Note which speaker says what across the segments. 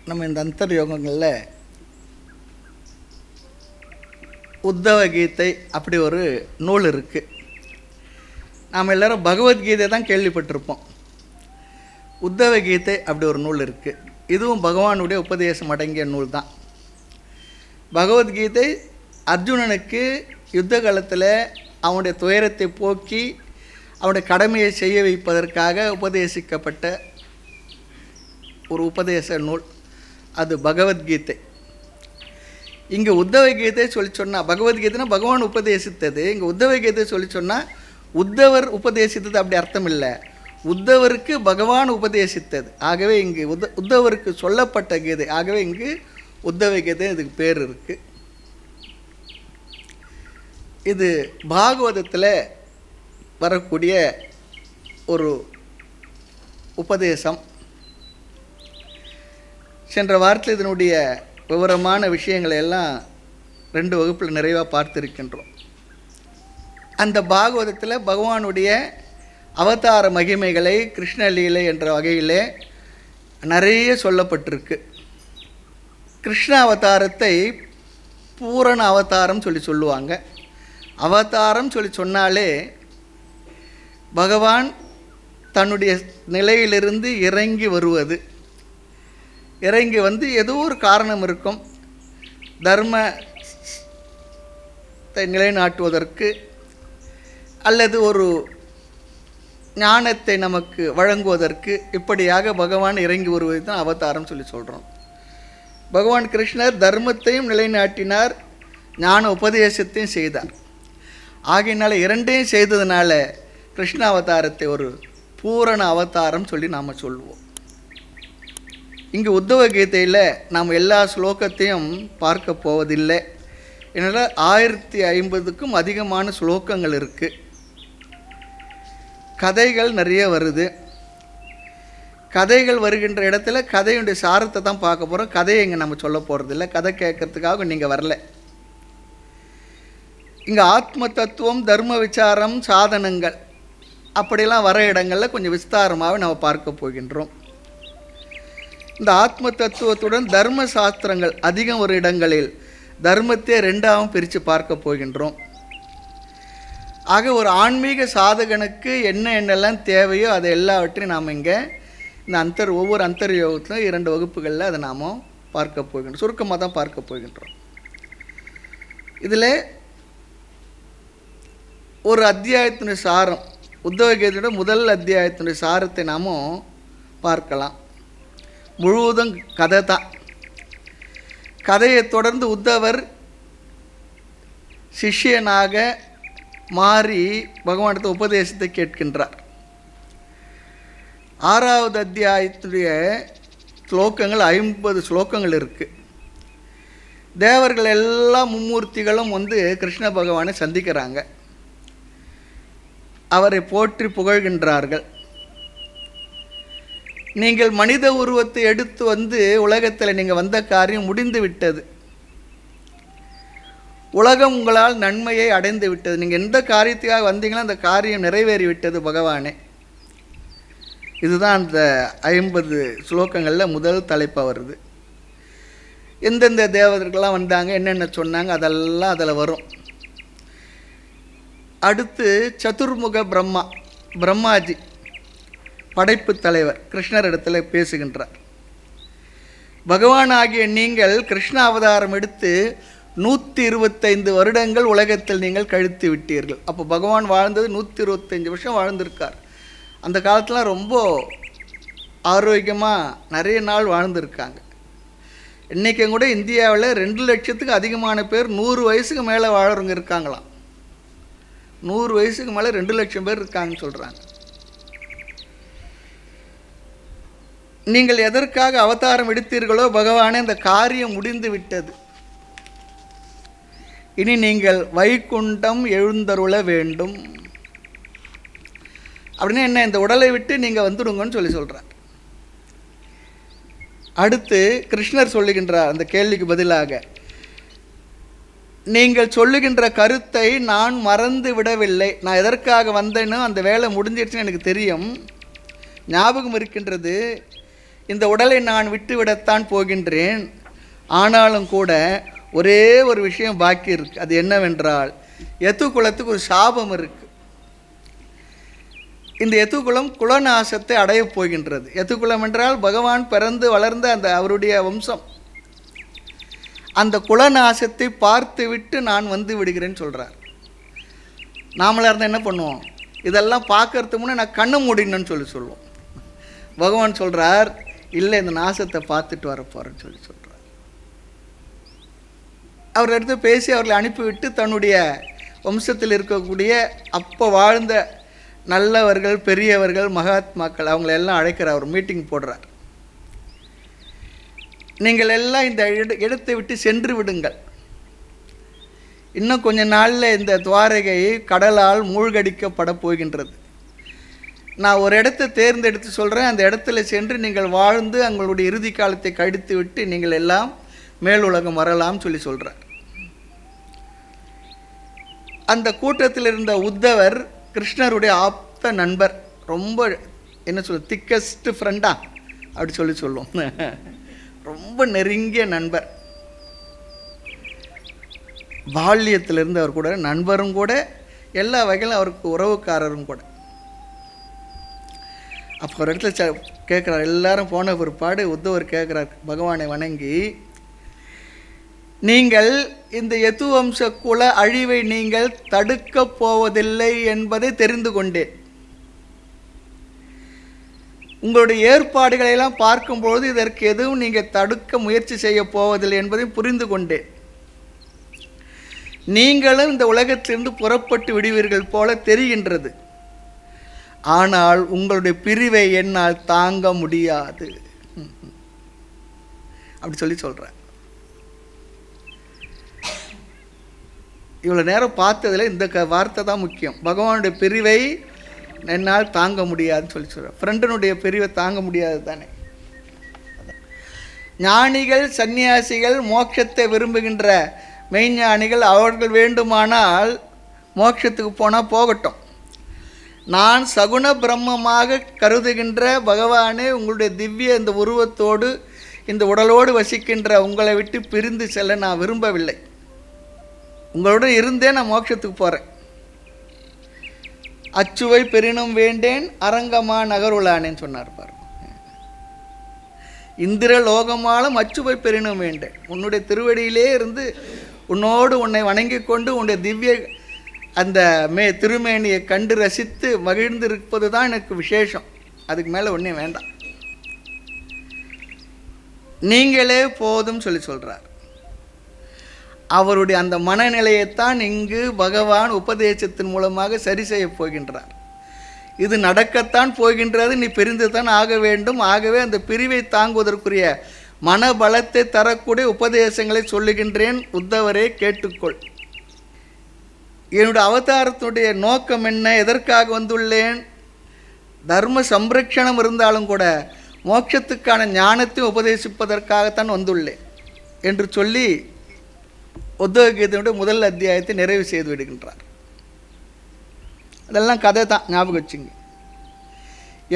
Speaker 1: நம்ம இந்த அந்தர்யோகங்களில் உத்தவ கீதை அப்படி ஒரு நூல் இருக்குது. நாம் எல்லோரும் பகவத்கீதை தான் கேள்விப்பட்டிருப்போம். உத்தவ கீதை அப்படி ஒரு நூல் இருக்குது. இதுவும் பகவானுடைய உபதேசம் அடங்கிய நூல் தான். பகவத்கீதை அர்ஜுனனுக்கு யுத்த காலத்தில் அவனுடைய துயரத்தை போக்கி அவனுடைய கடமையை செய்ய வைப்பதற்காக உபதேசிக்கப்பட்ட ஒரு உபதேச நூல். அது பகவத்கீதை. இங்கே உத்தவ கீதை சொல்லி சொன்னால், பகவத்கீதைனா பகவான் உபதேசித்தது. இங்கே உத்தவ கீதை சொல்லி சொன்னால் உத்தவர் உபதேசித்தது அப்படி அர்த்தம் இல்லை, உத்தவருக்கு பகவான் உபதேசித்தது. ஆகவே இங்கு உத்தவருக்கு சொல்லப்பட்ட கீதை. ஆகவே இங்கு உத்தவ கீதை இதுக்கு பேர் இருக்குது. இது பாகவதத்தில் வரக்கூடிய ஒரு உபதேசம். சென்ற வாரத்தில் இதனுடைய விவரமான விஷயங்களை எல்லாம் 2 வகுப்பில் நிறைவாக பார்த்துருக்கின்றோம். அந்த பாகவதத்தில் பகவானுடைய அவதார மகிமைகளை கிருஷ்ணலீலை என்ற வகையிலே நிறைய சொல்லப்பட்டிருக்கு. கிருஷ்ண அவதாரத்தை பூரண அவதாரம் சொல்லுவாங்க. அவதாரம் சொன்னாலே பகவான் தன்னுடைய நிலையிலிருந்து இறங்கி வருவது. இறங்கி வந்து ஏதோ ஒரு காரணம் இருக்கும், தர்மத்தை நிலைநாட்டுவதற்கு அல்லது ஒரு ஞானத்தை நமக்கு வழங்குவதற்கு, இப்படியாக பகவான் இறங்கி வருவது தான் அவதாரம் சொல்கிறோம். பகவான் கிருஷ்ணர் தர்மத்தையும் நிலைநாட்டினார், ஞான உபதேசத்தையும் செய்தார். ஆகையினால இரண்டையும் செய்ததுனால கிருஷ்ண அவதாரத்தை ஒரு பூரண அவதாரம் சொல்லி நாம் சொல்லுவோம். இங்கு உத்தவ கீதையில் நாம் எல்லா ஸ்லோகத்தையும் பார்க்க போவதில்லை. ஏன்னால் 1050க்கும் அதிகமான ஸ்லோகங்கள் இருக்குது. கதைகள் நிறைய வருது. கதைகள் வருகின்ற இடத்துல கதையுடைய சாரத்தை தான் பார்க்க போகிறோம். கதையை இங்கே நம்ம சொல்ல போகிறதில்ல. கதை கேட்கறதுக்காக நீங்கள் வரல. இங்கே ஆத்ம தத்துவம், தர்ம விசாரம், சாதனங்கள் அப்படிலாம் வர இடங்களில் கொஞ்சம் விஸ்தாரமாக நம்ம பார்க்க போகின்றோம். இந்த ஆத்ம தத்துவத்துடன் தர்ம சாஸ்திரங்கள் அதிகம் ஒரு இடங்களில் தர்மத்தை 2ஆகவும் பிரித்து பார்க்க போகின்றோம். ஆக ஒரு ஆன்மீக சாதகனுக்கு என்னென்னலாம் தேவையோ அதை எல்லாவற்றையும் நாம் இங்கே இந்த ஒவ்வொரு அந்தர்யோகத்திலும் 2 வகுப்புகளில் அதை நாம் பார்க்க போகின்றோம். சுருக்கமாக தான் பார்க்க போகின்றோம். இதில் ஒரு அத்தியாயத்தினுடைய சாரம், உத்தவ கீதையோட முதல் அத்தியாயத்தினுடைய சாரத்தை நாம் பார்க்கலாம். முழுவதும் கதை தான். கதையை தொடர்ந்து உத்தவர் சிஷ்யனாக மாறி பகவானுடைய உபதேசத்தை கேட்கின்றார். 6வது அத்தியாயத்துடைய ஸ்லோகங்கள் 50 ஸ்லோகங்கள் இருக்குது. தேவர்கள் எல்லா மும்மூர்த்திகளும் வந்து கிருஷ்ண பகவானை சந்திக்கிறாங்க. அவரை போற்றி புகழ்கின்றார்கள். நீங்கள் மனித உருவத்தை எடுத்து வந்து உலகத்தில் நீங்கள் வந்த காரியம் முடிந்து விட்டது. உலகம் உங்களால் நன்மையை அடைந்து விட்டது. நீங்கள் எந்த காரியத்துக்காக வந்தீங்களோ அந்த காரியம் நிறைவேறிவிட்டது பகவானே. இதுதான் அந்த 50 ஸ்லோகங்களில் முதல் தலைப்பாக வருது. எந்தெந்த தேவதர்கள்லாம் வந்தாங்க, என்னென்ன சொன்னாங்க, அதெல்லாம் அதில் வரும். அடுத்து சதுர்முக பிரம்மாஜி படைப்பு தலைவர் கிருஷ்ணர் இடத்துல பேசுகின்றார். பகவான் ஆகிய நீங்கள் கிருஷ்ண அவதாரம் எடுத்து 125 வருடங்கள் உலகத்தில் நீங்கள் கழித்து விட்டீர்கள். அப்போ பகவான் வாழ்ந்தது 125 வருஷம் வாழ்ந்திருக்கார். அந்த காலத்தில் ரொம்ப ஆரோக்கியமாக நிறைய நாள் வாழ்ந்திருக்காங்க. இன்றைக்கும் கூட இந்தியாவில் 2 லட்சத்துக்கு அதிகமான பேர் 100 வயசுக்கு மேலே வாழறவங்க இருக்காங்களாம். 100 வயசுக்கு மேலே 2 லட்சம் பேர் இருக்காங்கன்னு சொல்கிறாங்க. நீங்கள் எதற்காக அவதாரம் எடுத்தீர்களோ பகவானே அந்த காரியம் முடிந்து விட்டது. இனி நீங்கள் வைகுண்டம் எழுந்தருள வேண்டும். அப்படின்னு என்ன, இந்த உடலை விட்டு நீங்கள் வந்துடுங்கன்னு சொல்கிறார். அடுத்து கிருஷ்ணர் சொல்லுகின்றார் அந்த கேள்விக்கு பதிலாக, நீங்கள் சொல்லுகின்ற கருத்தை நான் மறந்து விடவில்லை. நான் எதற்காக வந்தேனோ அந்த வேலை முடிஞ்சிடுச்சுன்னு எனக்கு தெரியும், ஞாபகம் இருக்கின்றது. இந்த உடலை நான் விட்டுவிடத்தான் போகின்றேன். ஆனாலும் கூட ஒரே ஒரு விஷயம் பாக்கி இருக்குது. அது என்னவென்றால், யதுகுலத்துக்கு ஒரு சாபம் இருக்குது. இந்த யதுகுலம் குலநாசத்தை அடையப் போகின்றது. யதுகுலம் என்றால் பகவான் பிறந்து வளர்ந்த அந்த அவருடைய வம்சம். அந்த குலநாசத்தை பார்த்து விட்டு நான் வந்து விடுகிறேன்னு சொல்கிறார். நாமளாக இருந்தால் என்ன பண்ணுவோம்? இதெல்லாம் பார்க்கறதுக்கு முன்னே நான் கண்ணு மூடினு சொல்லுவோம். பகவான் சொல்கிறார், இல்லை, இந்த நாசத்தை பார்த்துட்டு வரப்போகிறேன்னு சொல்கிறார். அவர் எடுத்து பேசி அவர்களை அனுப்பிவிட்டு தன்னுடைய வம்சத்தில் இருக்கக்கூடிய அப்போ வாழ்ந்த நல்லவர்கள், பெரியவர்கள், மகாத்மாக்கள் அவங்களெல்லாம் அழைக்கிறார். அவர் மீட்டிங் போடுறார். நீங்கள் எல்லாம் இந்த இடத்தை விட்டு சென்று விடுங்கள். இன்னும் கொஞ்ச நாளில் இந்த துவாரகை கடலால் மூழ்கடிக்கப்பட போகின்றது. நான் ஒரு இடத்தை தேர்ந்தெடுத்து சொல்கிறேன். அந்த இடத்துல சென்று நீங்கள் வாழ்ந்து உங்களுடைய இறுதி காலத்தை கழித்து விட்டு நீங்கள் எல்லாம் மேலுலகம் வரலாம்னு சொல்கிறார். அந்த கூட்டத்தில் இருந்த உத்தவர் கிருஷ்ணருடைய ஆப்த நண்பர், ரொம்ப என்ன திக்கஸ்ட் ஃப்ரெண்டா அப்படி சொல்லுவோம். ரொம்ப நெருங்கிய நண்பர். பால்யத்திலிருந்து அவர் கூட நண்பரும் கூட, எல்லா வகையிலும் அவருக்கு உறவுக்காரரும் கூட. அப்போ ஒரு இடத்துல கேட்குறார். எல்லாரும் போன பிற்பாடு உத்தவர் கேட்குறார் பகவானை வணங்கி, நீங்கள் இந்த யதுவம்ச குல அழிவை நீங்கள் தடுக்கப் போவதில்லை என்பதை தெரிந்து கொண்டேன். உங்களுடைய ஏற்பாடுகளெல்லாம் பார்க்கும்பொழுது இதற்கு எதுவும் நீங்கள் தடுக்க முயற்சி செய்ய போவதில்லை என்பதை புரிந்து கொண்டேன். நீங்களும் இந்த உலகத்திலிருந்து புறப்பட்டு விடுவீர்கள் போல தெரிகின்றது. ஆனால் உங்களுடைய பிரிவை என்னால் தாங்க முடியாது அப்படி சொல்கிறார். இவ்வளோ நேரம் பார்த்ததில் இந்த வார்த்தை தான் முக்கியம். பகவானுடைய பிரிவை என்னால் தாங்க முடியாதுன்னு சொல்கிறார். ஃப்ரெண்டனுடைய பிரிவை தாங்க முடியாது தானே. ஞானிகள், சன்னியாசிகள், மோட்சத்தை விரும்புகின்ற மெய்ஞானிகள், அவர்கள் வேண்டுமானால் மோட்சத்துக்கு போனால் போகட்டும். நான் சகுண பிரம்மமாக கருதுகின்ற பகவானே, உங்களுடைய திவ்ய இந்த உருவத்தோடு இந்த உடலோடு வசிக்கின்ற உங்களை விட்டு பிரிந்து செல்ல நான் விரும்பவில்லை. உங்களோட இருந்தே நான் மோட்சத்துக்கு போகிறேன். அச்சுவை பெரினும் வேண்டேன், அரங்கமா நகருளானேன்னு சொன்னார் பாரு. இந்திர லோகமாலும் அச்சுவை பெரினும் வேண்டேன். உன்னுடைய திருவடியிலே இருந்து உன்னோடு உன்னை வணங்கி கொண்டு உன்னுடைய திவ்ய அந்த திருமேனியை கண்டு ரசித்து மகிழ்ந்து இருப்பது தான் எனக்கு விசேஷம். அதுக்கு மேலே ஒன்றும் வேண்டாம், நீங்களே போதும் சொல்கிறார். அவருடைய அந்த மனநிலையைத்தான் இங்கு பகவான் உபதேசத்தின் மூலமாக சரி செய்ய போகின்றார். இது நடக்கத்தான் போகின்றது, நீ பிரிந்து தான் ஆக வேண்டும். ஆகவே அந்த பிரிவை தாங்குவதற்குரிய மனபலத்தை தரக்கூடிய உபதேசங்களை சொல்லுகின்றேன். உத்தவரே, கேட்டுக்கொள். என்னுடைய அவதாரத்தினுடைய நோக்கம் என்ன, எதற்காக வந்துள்ளேன்? தர்ம சம்ரக்ஷணம் இருந்தாலும் கூட மோட்சத்துக்கான ஞானத்தை உபதேசிப்பதற்காகத்தான் வந்துள்ளேன் என்று சொல்லி உத்தவகீதையுடைய முதல் அத்தியாயத்தை நிறைவு செய்து விடுகின்றார். அதெல்லாம் கதை தான், ஞாபகம் வச்சுங்க.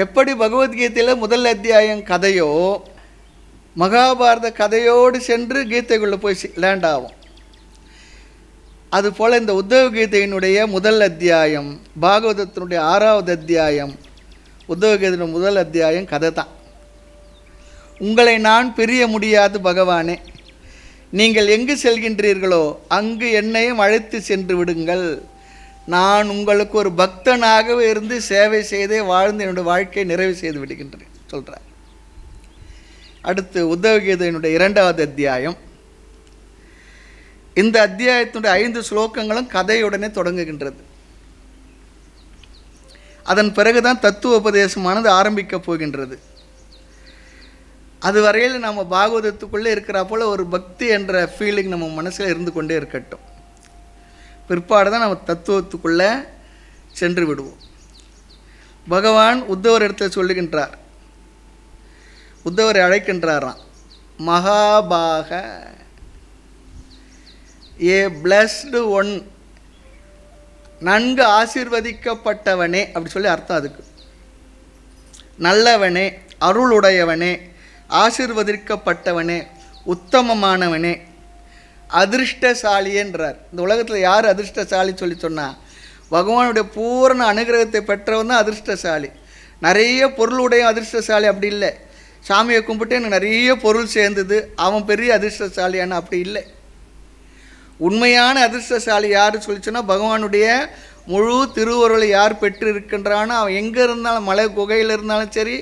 Speaker 1: எப்படி பகவத்கீதையில் முதல் அத்தியாயம் கதையோ, மகாபாரத கதையோடு சென்று கீதைக்குள்ளே போய் லேண்ட் ஆகும். அதுபோல் இந்த உத்தவகீதையினுடைய முதல் அத்தியாயம், பாகவதத்தினுடைய 6வது அத்தியாயம், உத்தவகீதையினுடைய முதல் அத்தியாயம் கதை தான். உங்களை நான் பிரிய முடியாது பகவானே, நீங்கள் எங்கு செல்கின்றீர்களோ அங்கு என்னையும் அழைத்து சென்று விடுங்கள். நான் உங்களுக்கு ஒரு பக்தனாகவே இருந்து சேவை செய்தே வாழ்ந்து என்னுடைய வாழ்க்கையை நிறைவு செய்து விடுகின்றேன் சொல்கிறார். அடுத்து உத்தவகீதையினுடைய 2வது அத்தியாயம். இந்த அத்தியாயத்தினுடைய 5 ஸ்லோகங்களும் கதையுடனே தொடங்குகின்றது. அதன் பிறகுதான் தத்துவ உபதேசமானது ஆரம்பிக்கப் போகின்றது. அதுவரையில் நம்ம பாகவதத்துக்குள்ளே இருக்கிறா போல் ஒரு பக்தி என்ற ஃபீலிங் நம்ம மனசில் இருந்து கொண்டே இருக்கட்டும். பிற்பாடு தான் நம்ம தத்துவத்துக்குள்ளே சென்று விடுவோம். பகவான் உத்தவர் இடத்துல சொல்லுகின்றார், உத்தவரை அழைக்கின்றாராம். மகாபாக, ஏ பிளஸ்டு ஒன், நன்கு ஆசீர்வதிக்கப்பட்டவனே அப்படி சொல்லி அர்த்தம் அதுக்கு. நல்லவனே, அருளுடையவனே, ஆசீர்வதிக்கப்பட்டவனே, உத்தமமானவனே, அதிர்ஷ்டசாலின்றார். இந்த உலகத்தில் யார் அதிர்ஷ்டசாலி சொல்லி சொன்னால் பகவானுடைய பூரண அனுகிரகத்தை பெற்றவன் தான் அதிர்ஷ்டசாலி. நிறைய பொருளுடைய அதிர்ஷ்டசாலி அப்படி இல்லை. சாமியை கும்பிட்டு எனக்கு நிறைய பொருள் சேர்ந்தது, அவன் பெரிய அதிர்ஷ்டசாலியான அப்படி இல்லை. உண்மையான அதிர்ஷ்டசாலி யார் சொல்லி சொன்னால் பகவானுடைய முழு திருவருளை யார் பெற்று இருக்கின்றானோ அவன் எங்கே இருந்தாலும், மலை குகையில் இருந்தாலும் சரி,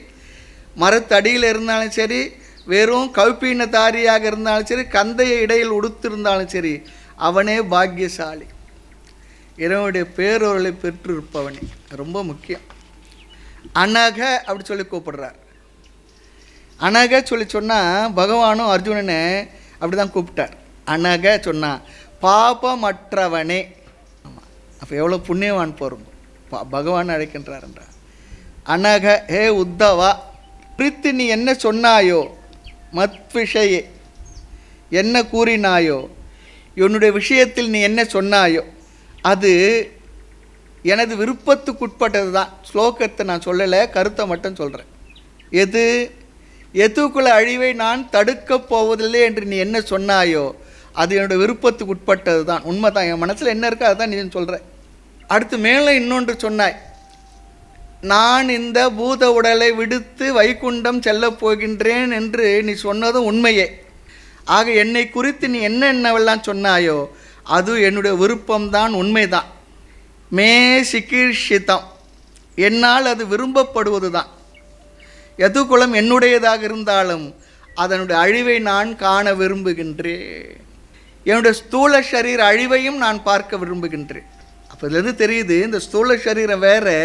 Speaker 1: மரத்தடியில் இருந்தாலும் சரி, வெறும் கௌப்பீனதாரியாக இருந்தாலும் சரி, கந்தையை இடையில் உடுத்திருந்தாலும் சரி, அவனே பாக்கியசாலி, இறைவனுடைய பேரொருளை பெற்றிருப்பவனே. ரொம்ப முக்கியம். அனக அப்படி சொல்லி கூப்பிடுறார். அனக சொல்லி சொன்னால் பகவானும் அர்ஜுனனை அப்படி தான் கூப்பிட்டார். அனக சொன்னால் பாபமற்றவனே. ஆமாம், அப்போ எவ்வளோ புண்ணியவான் போகிறோம், பகவான் அழைக்கின்றார் என்றார். அனக ஹே உத்தவா, குறித்து நீ என்ன சொன்னாயோ, மத் விஷயே என்ன கூறினாயோ, என்னுடைய விஷயத்தில் நீ என்ன சொன்னாயோ அது எனது விருப்பத்துக்குட்பட்டது தான். ஸ்லோகத்தை நான் சொல்லலை, கருத்தை மட்டும் சொல்கிறேன். எதுக்குள்ள அழிவை நான் தடுக்கப் போவதில்லை என்று நீ என்ன சொன்னாயோ அது என்னுடைய விருப்பத்துக்கு உட்பட்டது தான். உண்மை தான், என் மனசில் என்ன இருக்கோ அதுதான் நீ சொல்கிறேன். அடுத்து மேலே இன்னொன்று சொன்னாய், நான் இந்த பூத உடலை விடுத்து வைகுண்டம் செல்லப் போகின்றேன் என்று நீ சொன்னதும் உண்மையே. ஆக என்னை குறித்து நீ என்னென்னவெல்லாம் சொன்னாயோ அது என்னுடைய விருப்பம்தான், உண்மைதான். மே சிகீர்ஷிதம், என்னால் அது விரும்பப்படுவது தான். எதுகுலம் என்னுடையதாக இருந்தாலும் அதனுடைய அழிவை நான் காண விரும்புகின்றேன். என்னுடைய ஸ்தூல சரீர அழிவையும் நான் பார்க்க விரும்புகின்றேன். அப்போ இதுலேருந்து தெரியுது, இந்த ஸ்தூல சரீரம் வேறு,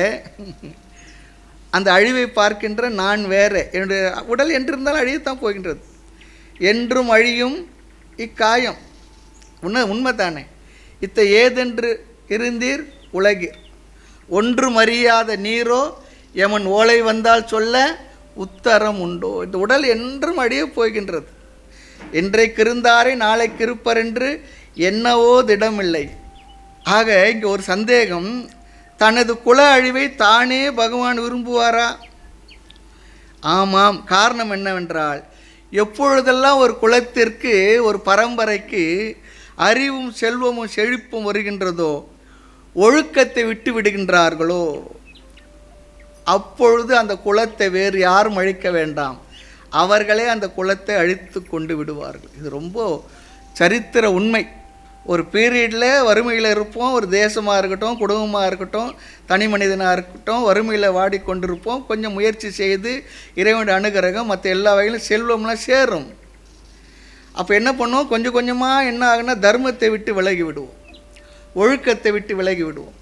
Speaker 1: அந்த அழிவை பார்க்கின்ற நான் வேறு. என்னுடைய உடல் என்று இருந்தாலும் அழியத்தான் போகின்றது. என்றும் அழியும் இக்காயம். உண்மை தானே. ஏதென்று இருந்தீர் உலகீர், ஒன்றும் அறியாத நீரோ எமன் ஓலை வந்தால் சொல்ல உத்தரம் உண்டோ. இந்த உடல் என்றும் அழியப் போகின்றது. இன்றைக்கு இருந்தாரே நாளைக்கு இருப்பர் என்று என்னவோ திடமில்லை. ஆக இங்கே ஒரு சந்தேகம், தனது குல அழிவை தானே பகவான் விரும்புவாரா? ஆமாம். காரணம் என்னவென்றால், எப்பொழுதெல்லாம் ஒரு குலத்திற்கு, ஒரு பரம்பரைக்கு அறிவும் செல்வமும் செழிப்பும் வருகின்றதோ, ஒழுக்கத்தை விட்டு விடுகின்றார்களோ, அப்பொழுது அந்த குலத்தை வேறு யாரும் அழிக்க வேண்டாம், அவர்களே அந்த குலத்தை அழித்து கொண்டு விடுவார்கள். இது ரொம்ப சரித்திர உண்மை. ஒரு பீரியடில் வறுமையில் இருப்போம், ஒரு தேசமாக இருக்கட்டும், குடும்பமாக இருக்கட்டும், தனி மனிதனாக இருக்கட்டும், வறுமையில் வாடிக்கொண்டிருப்போம். கொஞ்சம் முயற்சி செய்து இறைவனுடைய அனுகிரகம் மற்ற எல்லா வகையிலும் செல்வம்லாம் சேரும். அப்போ என்ன பண்ணுவோம், கொஞ்சம் கொஞ்சமாக என்ன ஆகுனா தர்மத்தை விட்டு விலகி விடுவோம், ஒழுக்கத்தை விட்டு விலகி விடுவோம்.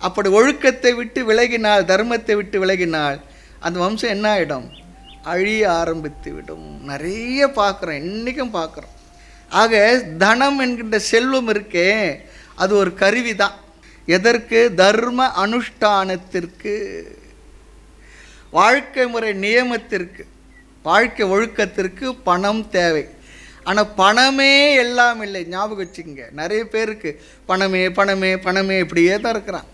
Speaker 1: அப்படி ஒழுக்கத்தை விட்டு விலகினால், தர்மத்தை விட்டு விலகினால் அந்த வம்சம் என்ன ஆகிடும், அழிய ஆரம்பித்து விடும். நிறைய பார்க்குறோம், இன்றைக்கும் பார்க்குறோம். ஆக தனம் என்கின்ற செல்வம் இருக்கே, அது ஒரு கருவி தான். எதற்கு? தர்ம அனுஷ்டானத்திற்கு, வாழ்க்கை முறை நியமத்திற்கு, வாழ்க்கை ஒழுக்கத்திற்கு பணம் தேவை. ஆனால் பணமே எல்லாம் இல்லை. ஞாபகம் வச்சுக்கோங்க, நிறைய பேருக்கு பணமே பணமே பணமே இப்படியே தான் இருக்கிறான்.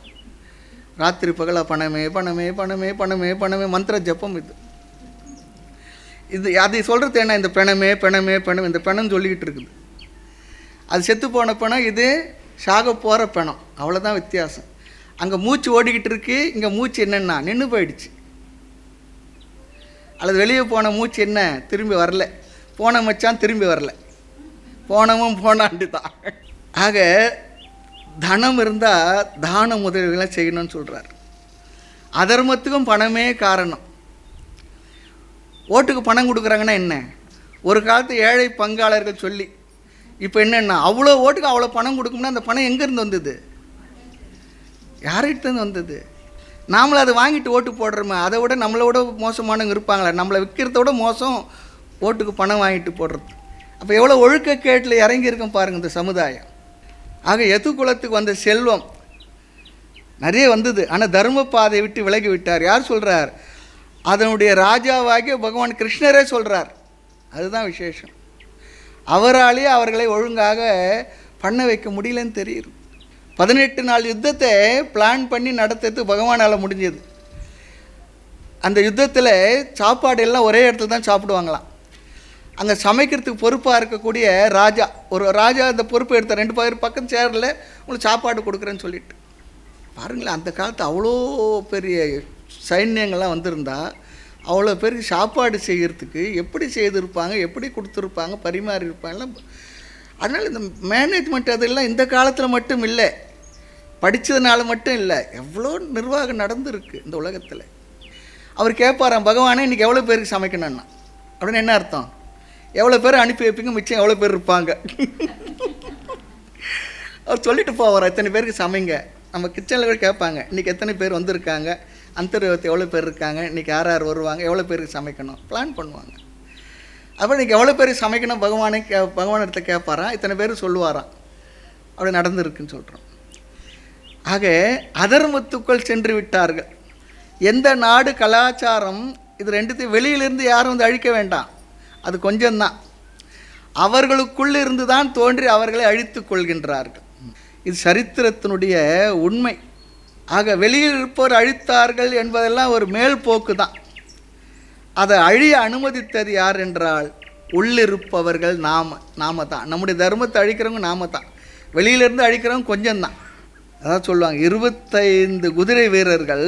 Speaker 1: ராத்திரி பகலாக பணமே பணமே பணமே பணமே பணமே மந்திர ஜப்பம். இது அதை சொல்கிறது என்ன, இந்த பணமே பணமே பணம், இந்த பணம் சொல்லிக்கிட்டு இருக்குது. அது செத்து போன பணம், இது சாக போகிற பணம், அவ்வளோதான் வித்தியாசம். அங்கே மூச்சு ஓடிக்கிட்டு இருக்கு, இங்கே மூச்சு என்னென்னா நின்று போயிடுச்சு. அல்லது வெளியே போன மூச்சு என்ன திரும்பி வரல, போன மச்சான் திரும்பி வரல, போனவும் போனாண்டு தான். ஆக தனம் இருந்தால் தான முதலீடுகளாக செய்யணும்னு சொல்கிறார். அதர்மத்துக்கும் பணமே காரணம். ஓட்டுக்கு பணம் கொடுக்குறாங்கன்னா என்ன, ஒரு காலத்து ஏழை பங்காளர்கள் சொல்லி, இப்போ என்னென்னா அவ்வளோ ஓட்டுக்கு அவ்வளோ பணம் கொடுக்கும்னா அந்த பணம் எங்கேருந்து வந்தது, யார்கிட்டேருந்து வந்தது? நாமளும் அதை வாங்கிட்டு ஓட்டு போடுறோமே, அதை விட நம்மளை விட மோசமானவங்க இருப்பாங்களா? நம்மளை விற்கிறத விட மோசம் ஓட்டுக்கு பணம் வாங்கிட்டு போடுறது. அப்போ எவ்வளோ ஒழுக்கக்கேட்டில் இறங்கியிருக்கோம் பாருங்கள் இந்த சமுதாயம். ஆக எது குலத்துக்கு வந்த செல்வம் நிறைய வந்தது, ஆனால் தர்ம பாதை விட்டு விலகி விட்டார். யார் சொல்கிறார்? அதனுடைய ராஜாவாகிய பகவான் கிருஷ்ணரே சொல்கிறார். அதுதான் விசேஷம். அவராலேயே அவர்களை ஒழுங்காக பண்ண வைக்க முடியலன்னு தெரியுது. 18 நாள் யுத்தத்தை பிளான் பண்ணி நடத்துறது பகவானால் முடிஞ்சது. அந்த யுத்தத்தில் சாப்பாடு எல்லாம் ஒரே இடத்துல தான் சாப்பிடுவாங்களாம். அங்கே சமைக்கிறதுக்கு பொறுப்பாக இருக்கக்கூடிய ராஜா, ஒரு ராஜா அந்த பொறுப்பு எடுத்தார். 2 பேர் பக்கம் சேரில் உங்களுக்கு சாப்பாடு கொடுக்குறேன்னு சொல்லிட்டு. பாருங்களேன், அந்த காலத்து அவ்வளோ பெரிய சைன்யங்கள்லாம் வந்திருந்தா அவ்வளோ பேருக்கு சாப்பாடு செய்கிறதுக்கு எப்படி செய்திருப்பாங்க, எப்படி கொடுத்துருப்பாங்க, பரிமாறி இருப்பாங்கலாம். அதனால் இந்த மேனேஜ்மெண்ட் அதெல்லாம் இந்த காலத்தில் மட்டும் இல்லை, படித்ததுனால மட்டும் இல்லை, எவ்வளோ நிர்வாகம் நடந்துருக்கு இந்த உலகத்தில். அவர் கேட்பாராம், பகவானே இன்றைக்கி எவ்வளோ பேருக்கு சமைக்கணும்னா அப்படின்னு. என்ன அர்த்தம்? எவ்வளோ பேர் அனுப்பி வைப்பீங்க, மிச்சம் எவ்வளோ பேர் இருப்பாங்க. அவர் சொல்லிட்டு போவார், எத்தனை பேருக்கு சமைங்க. நம்ம கிச்சனில் கூட கேட்பாங்க, இன்றைக்கி எத்தனை பேர் வந்திருக்காங்க, அந்தர்வத்தை எவ்வளோ பேர் இருக்காங்க, இன்றைக்கி யார் யார் வருவாங்க, எவ்வளோ பேருக்கு சமைக்கணும், பிளான் பண்ணுவாங்க. அப்போ இன்றைக்கி எவ்வளோ பேருக்கு சமைக்கணும் பகவான் இடத்த கேட்பாராம், இத்தனை பேர் சொல்லுவாராம். அப்படி நடந்துருக்குன்னு சொல்கிறோம். ஆக அதர்மத்துக்குள் சென்று விட்டார்கள். எந்த நாடு கலாச்சாரம் இது ரெண்டுத்தையும் வெளியிலிருந்து யாரும் வந்து அழிக்க வேண்டாம், அது கொஞ்சம்தான். அவர்களுக்குள் இருந்து தான் தோன்றி அவர்களை அழித்து கொள்கின்றார்கள். இது சரித்திரத்தினுடைய உண்மை. ஆக வெளியில் இருப்பவர் அழித்தார்கள் என்பதெல்லாம் ஒரு மேல் போக்கு தான். அதை அழிய அனுமதித்தது யார் என்றால் உள்ளிருப்பவர்கள் நாம தான். நம்முடைய தர்மத்தை அழிக்கிறவங்க நாம தான். வெளியிலேருந்து அழிக்கிறவங்க கொஞ்சம்தான். அதான் சொல்லுவாங்க, 25 குதிரை வீரர்கள்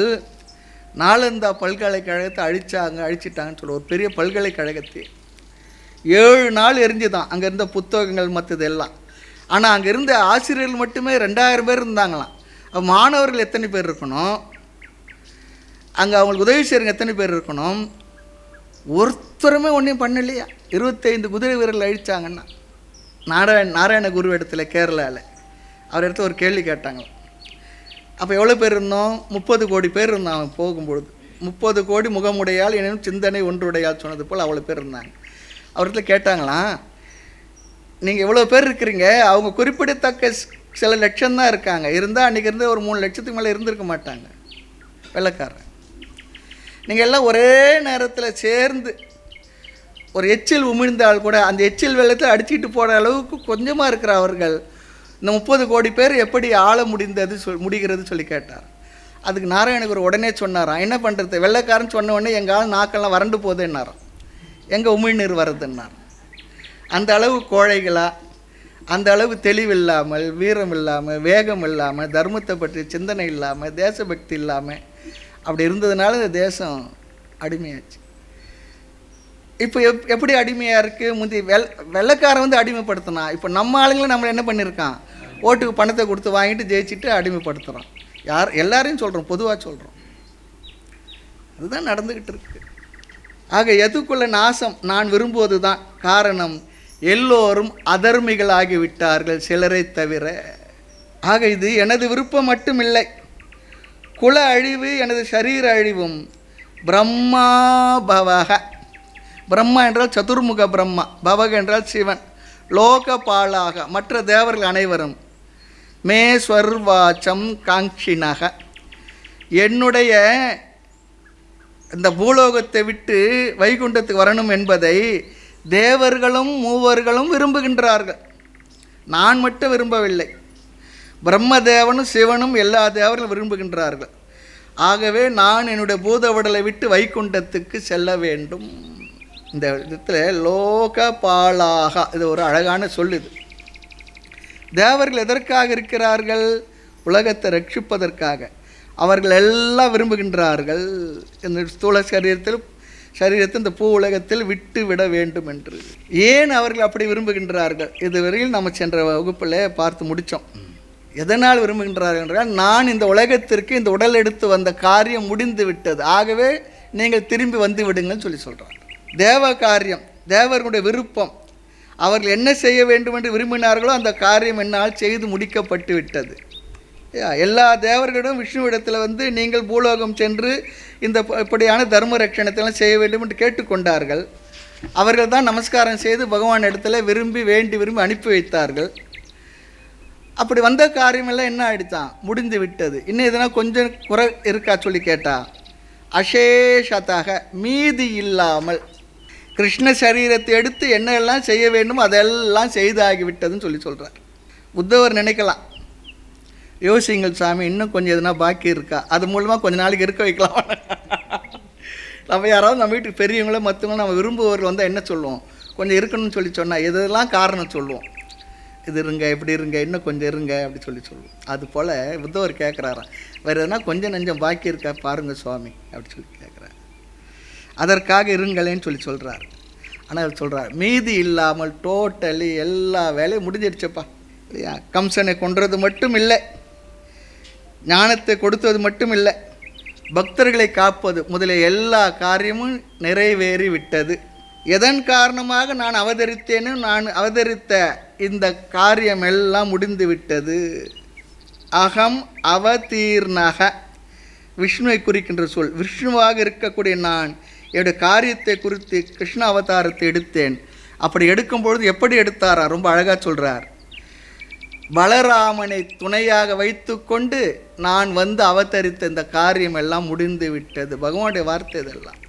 Speaker 1: நாலந்தா பல்கலைக்கழகத்தை அழிச்சிட்டாங்கன்னு சொல்லுவோம். ஒரு பெரிய பல்கலைக்கழகத்தை 7 நாள் எரிஞ்சு தான் அங்கே இருந்த புத்தகங்கள் மற்றது எல்லாம். ஆனால் அங்கே இருந்த ஆசிரியர்கள் மட்டுமே 2000 பேர் இருந்தாங்களாம். மாணவர்கள் எத்தனை பேர் இருக்கணும், அங்கே அவங்களுக்கு உதவி செய்கிறவங்க எத்தனை பேர் இருக்கணும், ஒருத்தருமே ஒன்றையும் பண்ணலையா? 25 குதிரை வீரர்கள் அழித்தாங்கன்னா. நாராயண குரு இடத்துல கேரளாவில் அவர் இடத்துல ஒரு கேள்வி கேட்டாங்களாம். அப்போ எவ்வளோ பேர் இருந்தோம்? 30 கோடி பேர் இருந்தாங்க போகும்பொழுது. 30 கோடி முகமுடையால் எனும் சிந்தனை ஒன்றுடையால் சொன்னது போல் அவ்வளோ பேர் இருந்தாங்க. அவர்கிட்ட கேட்டாங்களாம், நீங்கள் இவ்வளோ பேர் இருக்கிறீங்க, அவங்க குறிப்பிடத்தக்க சில லட்சம் தான் இருக்காங்க, இருந்தால் அன்றைக்கி இருந்து ஒரு 3 லட்சத்துக்கு மேலே இருந்திருக்க மாட்டாங்க வெள்ளைக்காரன். நீங்கள் எல்லாம் ஒரே நேரத்தில் சேர்ந்து ஒரு எச்சில் உமிழ்ந்தால் கூட அந்த எச்சில் வெள்ளத்தில் அடிச்சுட்டு போகிற அளவுக்கு கொஞ்சமாக இருக்கிற அவர்கள் இந்த 30 கோடி பேர் எப்படி ஆள முடிகிறது சொல்லி கேட்டார். அதுக்கு நாராயணகுரு உடனே சொன்னாராம், என்ன பண்ணுறது, வெள்ளைக்காரன் சொன்ன உடனே எங்கள் ஆள் நாக்கெல்லாம் வறண்டு போகுதுன்னாராம், எங்கே உமிழ்நீர் வருதுன்னார். அந்த அளவு கோழைகளாக, அந்த அளவு தெளிவில்லாமல், வீரம் இல்லாமல், வேகம் இல்லாமல், தர்மத்தை பற்றி சிந்தனை இல்லாமல், தேசபக்தி இல்லாமல் அப்படி இருந்ததுனால இந்த தேசம் அடிமையாச்சு. இப்போ எப்படி அடிமையாக இருக்குது? முந்தி வெள்ளைக்காரன் வந்து அடிமைப்படுத்தினா, இப்போ நம்ம ஆளுங்களும் நம்மளை என்ன பண்ணியிருக்கான், ஓட்டுக்கு பணத்தை கொடுத்து வாங்கிட்டு ஜெயிச்சுட்டு அடிமைப்படுத்துகிறோம். எல்லாரையும் சொல்கிறோம், பொதுவாக சொல்கிறோம். அதுதான் நடந்துக்கிட்டு இருக்கு. ஆக எதுக்குள்ள நாசம் நான் விரும்புவது தான் காரணம், எல்லோரும் அதர்மிகளாகிவிட்டார்கள் சிலரை தவிர. ஆக இது எனது விருப்பம் மட்டுமில்லை, குல அழிவு எனது சரீர அழிவும். பிரம்மா பவக, பிரம்மா என்றால் சதுர்முக பிரம்மா, பவக என்றால் சிவன், லோகபாலாக மற்ற தேவர்கள் அனைவரும், மே ஸ்வர்வாச்சம் காங்ஷினக, என்னுடைய இந்த பூலோகத்தை விட்டு வைகுண்டத்துக்கு வரணும் என்பதை தேவர்களும் மூவர்களும் விரும்புகின்றார்கள். நான் மட்டும் விரும்பவில்லை, பிரம்மதேவனும் சிவனும் எல்லா தேவர்களும் விரும்புகின்றார்கள். ஆகவே நான் என்னுடைய பூதவடலை விட்டு வைகுண்டத்துக்கு செல்ல வேண்டும். இந்த இடத்துல லோகபாலாக, இது ஒரு அழகான சொல்லுது. தேவர்கள் எதற்காக இருக்கிறார்கள்? உலகத்தை ரட்சிப்பதற்காக. அவர்கள் எல்லாம் விரும்புகின்றார்கள் இந்த ஸ்தூல சரீரத்தை இந்த பூ உலகத்தில் விட்டு விட வேண்டும் என்று. ஏன் அவர்கள் அப்படி விரும்புகின்றார்கள்? இதுவரையில் நம்ம சென்ற வகுப்பில் பார்த்து முடித்தோம். எதனால் விரும்புகின்றார்கள் என்றால், நான் இந்த உலகத்திற்கு இந்த உடல் எடுத்து வந்த காரியம் முடிந்து விட்டது, ஆகவே நீங்கள் திரும்பி வந்து விடுங்கன்னு சொல்கிறார். தேவ காரியம், தேவர்களுடைய விருப்பம், அவர்கள் என்ன செய்ய வேண்டும் என்று விரும்பினார்களோ அந்த காரியம் என்னால் செய்து முடிக்கப்பட்டு விட்டது. எல்லா தேவர்களிடம் விஷ்ணுவிடத்தில் வந்து நீங்கள் பூலோகம் சென்று இந்த இப்படியான தர்ம ரட்சணத்தெல்லாம் செய்ய வேண்டும் என்று கேட்டுக்கொண்டார்கள். அவர்கள் தான் நமஸ்காரம் செய்து பகவான் இடத்துல வேண்டி விரும்பி அனுப்பி வைத்தார்கள். அப்படி வந்த காரியமெல்லாம் என்ன ஆகிடுத்தான், முடிந்து விட்டது. இன்னும் எதனா கொஞ்சம் குறை இருக்கா சொல்லி கேட்டால், அசேஷத்தாக மீதி இல்லாமல் கிருஷ்ண சரீரத்தை எடுத்து என்ன எல்லாம் செய்ய வேண்டுமோ அதெல்லாம் செய்தாகிவிட்டதுன்னு சொல்கிறார். உத்தவர் நினைக்கலாம், யோசிங்கள் சாமி, இன்னும் கொஞ்சம் எதுனா பாக்கி இருக்கா, அது மூலமாக கொஞ்ச நாளைக்கு இருக்க வைக்கலாம். நம்ம யாராவது நம்ம வீட்டுக்கு பெரியவங்களோ மற்றவங்களும் நம்ம விரும்புவர்கள் வந்தால் என்ன சொல்லுவோம், கொஞ்சம் இருக்கணும்னு சொன்னால் எதெல்லாம் காரணம் சொல்லுவோம். இது இருங்க, இப்படி இருங்க, இன்னும் கொஞ்சம் இருங்க அப்படி சொல்லுவோம். அது போல் உத்தவர் கேட்குறாராம், வேறு எதுனா கொஞ்சம் நஞ்சம் பாக்கி இருக்கா பாருங்கள் சுவாமி அப்படி கேட்குறாரு. அதற்காக இருங்களேன்னு சொல்கிறார். ஆனால் அவர் சொல்கிறார், மீதி இல்லாமல் டோட்டலி எல்லா வேலையும் முடிஞ்சிடுச்சப்பா இல்லையா. கம்சனை கொன்றது மட்டும் இல்லை, ஞானத்தை கொடுத்தது மட்டும் இல்லை, பக்தர்களை காப்பது முதலிய எல்லா காரியமும் நிறைவேறி விட்டது. எதன் காரணமாக நான் அவதரித்தேன்னு நான் அவதரித்த இந்த காரியம் எல்லாம் முடிந்து விட்டது. அகம் அவதீர்ணக, விஷ்ணுவை குறிக்கின்ற சொல். விஷ்ணுவாக இருக்கக்கூடிய நான் என்னுடைய காரியத்தை குறித்து கிருஷ்ண அவதாரத்தை எடுத்தேன். அப்படி எடுக்கும்பொழுது எப்படி எடுத்தாரா, ரொம்ப அழகாக சொல்கிறார். பலராமனை துணையாக வைத்து கொண்டு நான் வந்து அவதரித்த இந்த காரியம் எல்லாம் முடிந்து விட்டது. பகவானுடைய வார்த்தை இதெல்லாம்.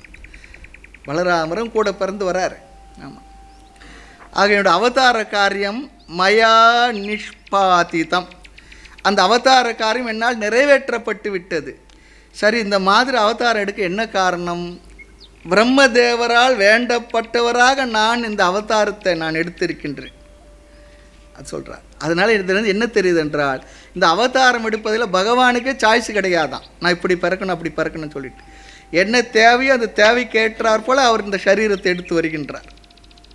Speaker 1: பலராமரும் கூட பிறந்து வராரு. ஆமாம். ஆக என்னுடைய அவதார காரியம் மயா நிஷ்பாதிதம், அந்த அவதார காரியம் என்னால் நிறைவேற்றப்பட்டு விட்டது. சரி, இந்த மாதிரி அவதாரம் எடுக்க என்ன காரணம்? பிரம்மதேவரால் வேண்டப்பட்டவராக நான் இந்த அவதாரத்தை நான் எடுத்திருக்கின்றேன் அது சொல்கிறார். அதனால் இதுலேருந்து என்ன தெரியுது என்றால், இந்த அவதாரம் எடுப்பதில் பகவானுக்கே சாய்ஸ் கிடையாதான். நான் இப்படி பிறக்கணும் அப்படி பிறக்கணும்னு சொல்லிட்டு என்ன தேவையோ அந்த தேவைக்கு ஏற்றார் போல் அவர் இந்த சரீரத்தை எடுத்து வருகின்றார்.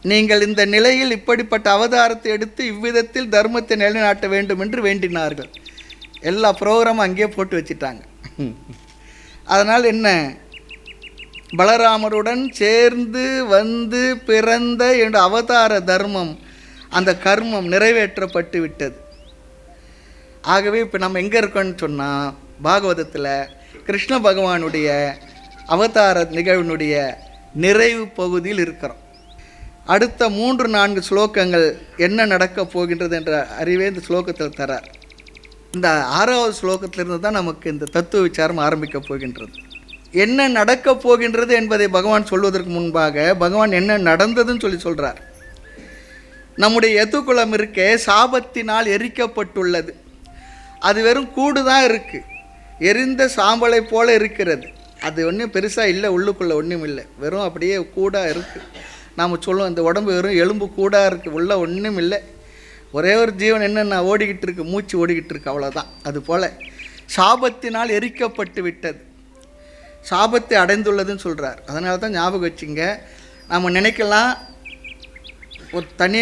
Speaker 1: நீங்கள் இந்த நிலையில் இப்படிப்பட்ட அவதாரத்தை எடுத்து இவ்விதத்தில் தர்மத்தை நிலைநாட்ட வேண்டும் என்று வேண்டினார்கள். எல்லா ப்ரோக்ராமும் அங்கேயே போட்டு வச்சிட்டாங்க. அதனால் என்ன, பலராமருடன் சேர்ந்து வந்து பிறந்த என்ற அவதார தர்மம், அந்த கர்மம் நிறைவேற்றப்பட்டு விட்டது. ஆகவே இப்போ நம்ம எங்கே இருக்கோன்னு சொன்னால், பாகவதத்தில் கிருஷ்ண பகவானுடைய அவதார நிகழ்வினுடைய நிறைவு பகுதியில் இருக்கிறோம். அடுத்த 3-4 ஸ்லோகங்கள் என்ன நடக்கப் போகின்றது என்ற அறிவே இந்த ஸ்லோகத்தில் தரார். இந்த 6வது ஸ்லோகத்திலிருந்து தான் நமக்கு இந்த தத்துவ விசாரம் ஆரம்பிக்கப் போகின்றது. என்ன நடக்கப் போகின்றது என்பதை பகவான் சொல்வதற்கு முன்பாக பகவான் என்ன நடந்ததுன்னு சொல்கிறார். நம்முடைய யதுகுலம் இருக்கே சாபத்தினால் எரிக்கப்பட்டுள்ளது. அது வெறும் கூடு தான் இருக்குது, எரிந்த சாம்பலை போல இருக்கிறது. அது ஒன்றும் பெருசாக இல்லை, உள்ளுக்குள்ளே ஒன்றும் இல்லை, வெறும் அப்படியே கூடாக இருக்குது. நாம் சொல்லுவோம் இந்த உடம்பு வெறும் எலும்பு கூடாக இருக்குது, உள்ளே ஒன்றும் இல்லை, ஒரே ஒரு ஜீவன் என்னென்ன ஓடிக்கிட்டு இருக்குது, மூச்சு ஓடிக்கிட்டு இருக்குது, அவ்வளோதான். அதுபோல் சாபத்தினால் எரிக்கப்பட்டு விட்டது, சாபத்தை அடைந்துள்ளதுன்னு சொல்கிறார். அதனால தான் ஞாபகம் வச்சுங்க, நாம் நினைக்கலாம் ஒரு தனி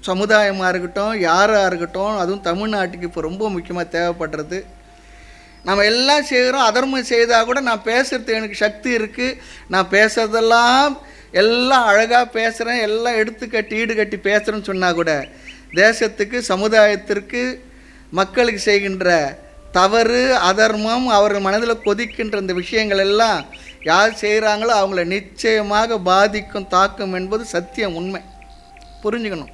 Speaker 1: சமுதாயமாக இருக்கட்டும், யாராக இருக்கட்டும், அதுவும் தமிழ்நாட்டுக்கு இப்போ ரொம்ப முக்கியமாக தேவைப்படுறது, நம்ம எல்லாம் செய்கிறோம். அதர்மம் செய்தால் கூட நான் பேசுகிறது எனக்கு சக்தி இருக்குது, நான் பேசுகிறதெல்லாம் எல்லாம் அழகாக பேசுகிறேன், எல்லாம் எடுத்து கட்டி ஈடு கட்டி பேசுகிறேன்னு சொன்னால் கூட தேசத்துக்கு சமுதாயத்திற்கு மக்களுக்கு செய்கின்ற தவறு அதர்மம் அவர்கள் மனதில் கொதிக்கின்ற இந்த விஷயங்கள் எல்லாம் யார் செய்கிறாங்களோ அவங்கள நிச்சயமாக பாதிக்கும், தாக்கும் என்பது சத்தியம், உண்மை. புரிஞ்சுக்கணும்.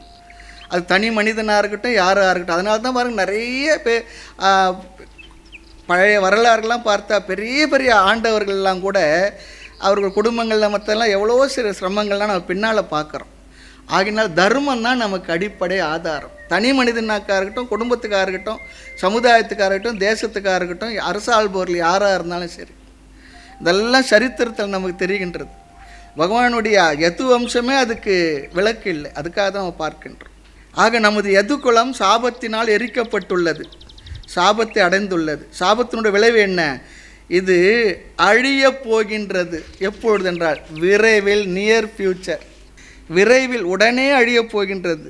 Speaker 1: அது தனி மனிதனாக இருக்கட்டும், யாராக இருக்கட்டும். அதனால தான் பாருங்கள், நிறைய பழைய வரலாறுலாம் பார்த்தா பெரிய பெரிய ஆண்டவர்கள்லாம் கூட அவர்கள் குடும்பங்களில் மற்றெல்லாம் எவ்வளோ சில சிரமங்கள்லாம் நம்ம பின்னால் பார்க்குறோம். ஆகினால் தர்மம் தான் நமக்கு அடிப்படை ஆதாரம். தனி மனிதனாக்காக இருக்கட்டும், குடும்பத்துக்காக இருக்கட்டும், சமுதாயத்துக்காக இருக்கட்டும், தேசத்துக்காக இருக்கட்டும், அரசாள்பவர்கள் யாராக இருந்தாலும் சரி, இதெல்லாம் சரித்திரத்தில் நமக்கு தெரிகின்றது. பகவானுடைய யது வம்சமே அதுக்கு விளக்கு இல்லை, அதுக்காக தான் நம்ம பார்க்கின்றோம். ஆக நமது யதுகுலம் சாபத்தினால் எரிக்கப்பட்டுள்ளது, சாபத்தை அடைந்துள்ளது. சாபத்தினுடைய விளைவு என்ன? இது அழியப் போகின்றது. எப்பொழுது என்றால் விரைவில், நியர் ஃபியூச்சர், விரைவில், உடனே அழியப் போகின்றது.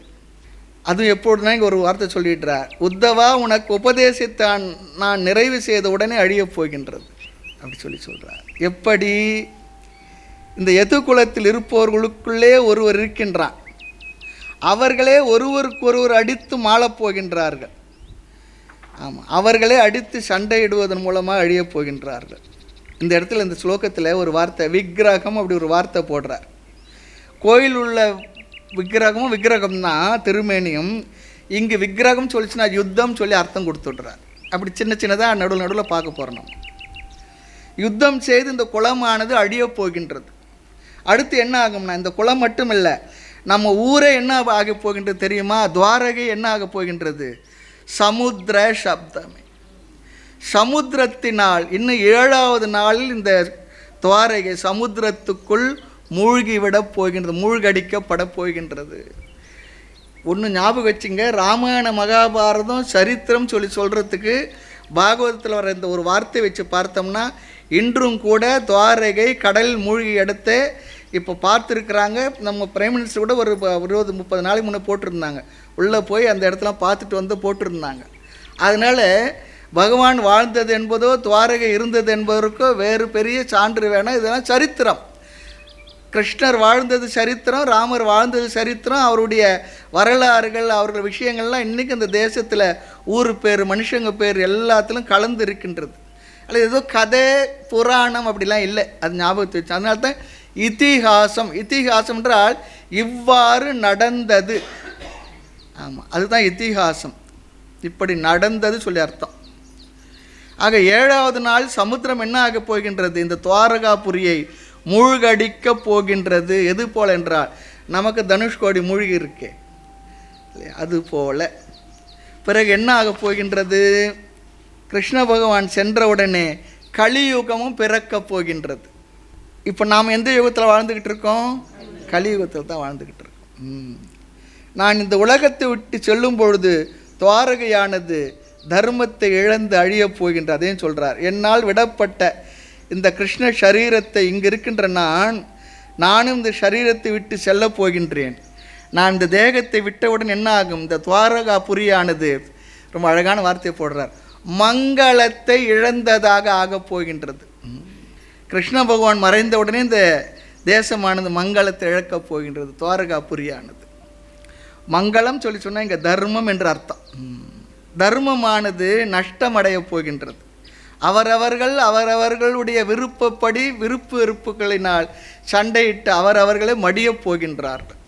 Speaker 1: அதுவும் எப்பொழுதுனா இங்கே ஒரு வார்த்தை சொல்லிடுறார், உத்தவா உனக்கு உபதேசித்தான் நான் நிறைவு செய்த உடனே அழியப் போகின்றது அப்படி சொல்கிறார். எப்படி? இந்த யதுகுலத்தில் இருப்பவர்களுக்குள்ளே ஒருவர் இருக்கின்றான், அவர்களே ஒருவருக்கொருவர் அடித்து மாளப் போகின்றார்கள். ஆமாம், அவர்களே அடித்து சண்டையிடுவதன் மூலமாக அழியப் போகின்றார்கள். இந்த இடத்துல இந்த ஸ்லோகத்தில் ஒரு வார்த்தை விக்கிரகம் அப்படி ஒரு வார்த்தை போடுறார். கோயில் உள்ள விக்கிரகமும் விக்கிரகம் தான், திருமேனியும். இங்கு விக்கிரகம் சொல்லிச்சுன்னா யுத்தம் சொல்லி அர்த்தம் கொடுத்துட்றார். அப்படி சின்ன சின்னதாக நடுவில் பார்க்க போகிறோம். நம்ம யுத்தம் செய்து இந்த குலமானது அழியப் போகின்றது. அடுத்து என்ன ஆகும்னா, இந்த குலம் மட்டும் இல்லை, நம்ம ஊரே என்ன ஆக போகின்றது தெரியுமா? துவாரகை என்ன ஆக போகின்றது? சமுத்திர சப்தமே. சமுத்திரத்தினால் இன்னும் 7வது நாளில் இந்த துவாரகை சமுத்திரத்துக்குள் மூழ்கிவிடப் போகின்றது, மூழ்கடிக்கப்பட போகின்றது. ஒன்று ஞாபகம் வச்சுங்க, ராமாயண மகாபாரதம் சரித்திரம் சொல்கிறதுக்கு பாகவதத்தில் வர இந்த ஒரு வார்த்தை வச்சு பார்த்தோம்னா, இன்றும் கூட துவாரகை கடல் மூழ்கி இடத்த இப்போ பார்த்துருக்குறாங்க. நம்ம பிரைம் மினிஸ்டர் கூட ஒரு 20-30 நாளைக்கு முன்னே போட்டிருந்தாங்க, உள்ளே போய் அந்த இடத்துல பார்த்துட்டு வந்து போட்டிருந்தாங்க. அதனால் பகவான் வாழ்ந்தது என்பதோ துவாரகை இருந்தது என்பதற்கோ வேறு பெரிய சான்று வேணாம். இதெல்லாம் சரித்திரம். கிருஷ்ணர் வாழ்ந்தது சரித்திரம், ராமர் வாழ்ந்தது சரித்திரம். அவருடைய வரலாறுகள், அவர்கள் விஷயங்கள்லாம் இன்றைக்கி இந்த தேசத்தில் ஊர் பேர், மனுஷங்க பேர் எல்லாத்திலும் கலந்து இருக்கின்றது. அல்லது ஏதோ கதை புராணம் அப்படிலாம் இல்லை, அது ஞாபகத்தை வச்சு. அதனால தான் இதிகாசம். இதிகாசம் என்றால் இவ்வாறு நடந்தது. ஆமாம், அதுதான் இதிகாசம். இப்படி நடந்தது சொல்லி அர்த்தம். ஆக 7வது நாள் சமுத்திரம் என்ன ஆக போகின்றது? இந்த துவாரகாபுரியை மூழ்கடிக்க போகின்றது. எது போல் என்றால், நமக்கு தனுஷ்கோடி மூழ்கி இருக்கே, அது போல. பிறகு என்ன ஆக போகின்றது? கிருஷ்ண பகவான் சென்றவுடனே கலியுகமும் பிறக்கப் போகின்றது. இப்போ நாம் எந்த யுகத்தில் வாழ்ந்துக்கிட்டு இருக்கோம்? கலியுகத்தில் தான் வாழ்ந்துக்கிட்டு இருக்கோம். நான் இந்த உலகத்தை விட்டு செல்லும் பொழுது துவாரகையானது தர்மத்தை இழந்து அழியப் போகின்ற, அதையும் சொல்கிறார். என்னால் விடப்பட்ட இந்த கிருஷ்ண சரீரத்தை, இங்கே இருக்கின்ற நானும் இந்த சரீரத்தை விட்டு செல்ல போகின்றேன். நான் இந்த தேகத்தை விட்டவுடன் என்ன ஆகும்? இந்த துவாரகாபுரியானது, ரொம்ப அழகான வார்த்தையை போடுறார், மங்களத்தை இழந்ததாக ஆகப் போகின்றது. கிருஷ்ண பகவான் மறைந்தவுடனே இந்த தேசமானது மங்களத்தை இழக்கப் போகின்றது. துவாரகாபுரியானது மங்களம் சொல்லி சொன்னால் இங்கே தர்மம் என்று அர்த்தம். தர்மமானது நஷ்டமடைய போகின்றது. அவரவர்களுடைய விருப்பப்படி விருப்பு வெறுப்புகளினால் சண்டையிட்டு அவரவர்களே மடியப் போகின்றார்கள்.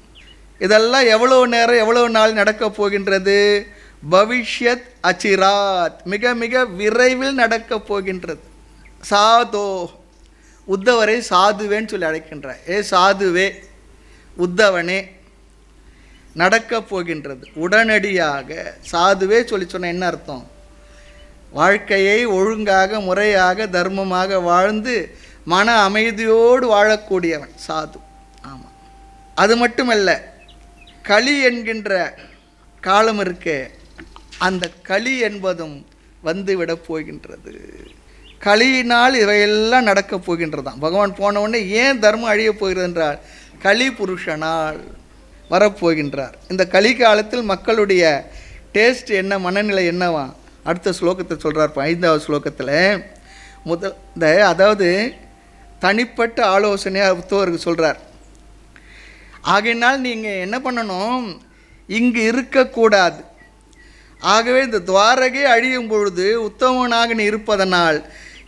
Speaker 1: இதெல்லாம் எவ்வளோ நேரம், எவ்வளோ நாள் நடக்கப் போகின்றது? பவிஷ்யத் அச்சிராத், மிக மிக விரைவில் நடக்கப் போகின்றது. சாதோ, உத்தவரை சாதுவேன்னு சொல்லி அழைக்கின்றார். ஏ சாதுவே, உத்தவனே, நடக்கப் போகின்றது உடனடியாக. சாதுவே சொல்லி சொன்ன என்ன அர்த்தம்? வாழ்க்கையை ஒழுங்காக, முறையாக, தர்மமாக வாழ்ந்து மன அமைதியோடு வாழக்கூடியவன் சாது. ஆமாம், அது மட்டுமல்ல, களி என்கின்ற காலம் இருக்கே, அந்த களி என்பதும் வந்து விடப் போகின்றது. களியினால் இவையெல்லாம் நடக்கப் போகின்றதான். பகவான் போன உடனே ஏன் தர்மம் அழியப் போகிறது என்றால், களி புருஷனால் வரப்போகின்றார். இந்த களி காலத்தில் மக்களுடைய டேஸ்ட் என்ன, மனநிலை என்னவா? அடுத்த ஸ்லோகத்தை சொல்கிறார். 5வது ஸ்லோகத்தில் அதாவது தனிப்பட்ட ஆலோசனையாக உத்தவருக்கு சொல்கிறார். ஆகையினால் நீங்கள் என்ன பண்ணணும்? இங்கு இருக்கக்கூடாது. ஆகவே இந்த துவாரகை அழியும் பொழுது உத்தமனாக நீ இருப்பதனால்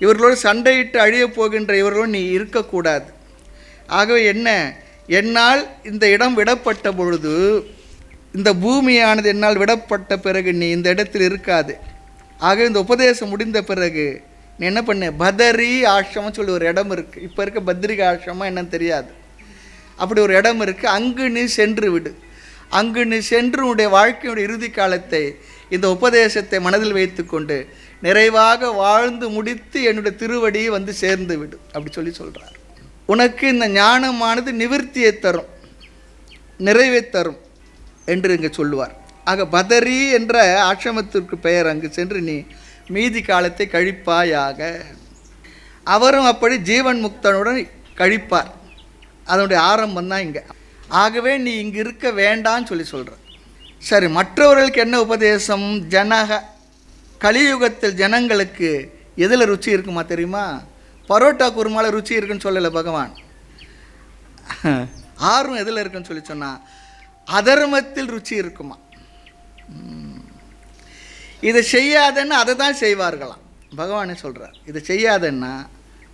Speaker 1: இவர்களோடு சண்டையிட்டு அழியப் போகின்ற இவர்களோடு நீ இருக்கக்கூடாது. ஆகவே என்ன, என்னால் இந்த இடம் விடப்பட்ட பொழுது, இந்த பூமியானது என்னால் விடப்பட்ட பிறகு நீ இந்த இடத்தில் இருக்காது. ஆகவே இந்த உபதேசம் முடிந்த பிறகு நீ என்ன பண்ண? பதரி ஆசிரமம் சொல்லி ஒரு இடம் இருக்குது. இப்போ இருக்க பத்ரிகா ஆசிரமம் என்னன்னு தெரியாது, அப்படி ஒரு இடம் இருக்குது. அங்கு நீ சென்று விடு. அங்கு நீ சென்று உன்னுடைய வாழ்க்கையுடைய இறுதி காலத்தை இந்த உபதேசத்தை மனதில் வைத்து கொண்டு நிறைவாக வாழ்ந்து முடித்து என்னுடைய திருவடியை வந்து சேர்ந்து விடு. அப்படி சொல்லி சொல்கிறார். உனக்கு இந்த ஞானமானது நிவர்த்தியை தரும், நிறைவை தரும் என்று இங்கே சொல்லுவார். ஆக பதரி என்ற ஆசிரமத்திற்கு பெயர். அங்கு சென்று நீ மீதி காலத்தை கழிப்பாயாக. அவரும் அப்படி ஜீவன் முக்தனுடன் கழிப்பார். அதனுடைய ஆரம்பம் தான் இங்கே. ஆகவே நீ இங்கே இருக்க வேண்டான்னு சொல்லி சொல்கிற. சரி, மற்றவர்களுக்கு என்ன உபதேசம்? ஜனக, கலியுகத்தில் ஜனங்களுக்கு எதில் ருச்சி இருக்குமா தெரியுமா? பரோட்டா குருமாவில் ருச்சி இருக்குன்னு சொல்லலை பகவான். ஆர்வம் எதில் இருக்குன்னு சொல்லி சொன்னால் அதர்மத்தில் ருச்சி இருக்குமா. இதை செய்யாதன்னா அதை தான் செய்வார்களாம். பகவானே சொல்கிறார், இதை செய்யாதன்னா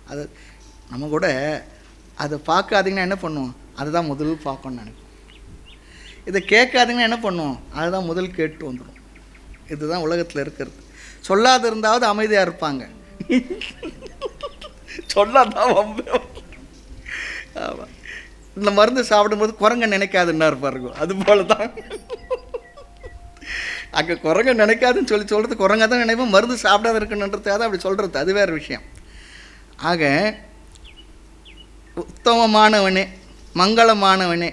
Speaker 1: அது நம்ம கூட அதை பார்க்காதீங்கன்னா என்ன பண்ணுவோம்? அதை தான் முதல் பார்க்கணும்னு நினைப்போம். இதை கேட்காதீங்கன்னா என்ன பண்ணுவோம்? அதை தான் முதல் கேட்டு வந்துடும். இதுதான் உலகத்தில் இருக்கிறது. சொல்லாத இருந்தாவது அமைதியாக இருப்பாங்க, சொல்லாதான். ஆமாம், இந்த மருந்து சாப்பிடும்போது குரங்க நினைக்காதுன்னா இருப்பாருங்க. அது போல தான் அங்கே குரங்க நினைக்காதுன்னு சொல்லி சொல்கிறது, குரங்க தான் நினைப்போம். மருந்து சாப்பிடாத இருக்கணுன்றதுக்காக தான் அப்படி சொல்கிறது, அது வேறு விஷயம். ஆக உத்தமமானவனே, மங்களமானவனே,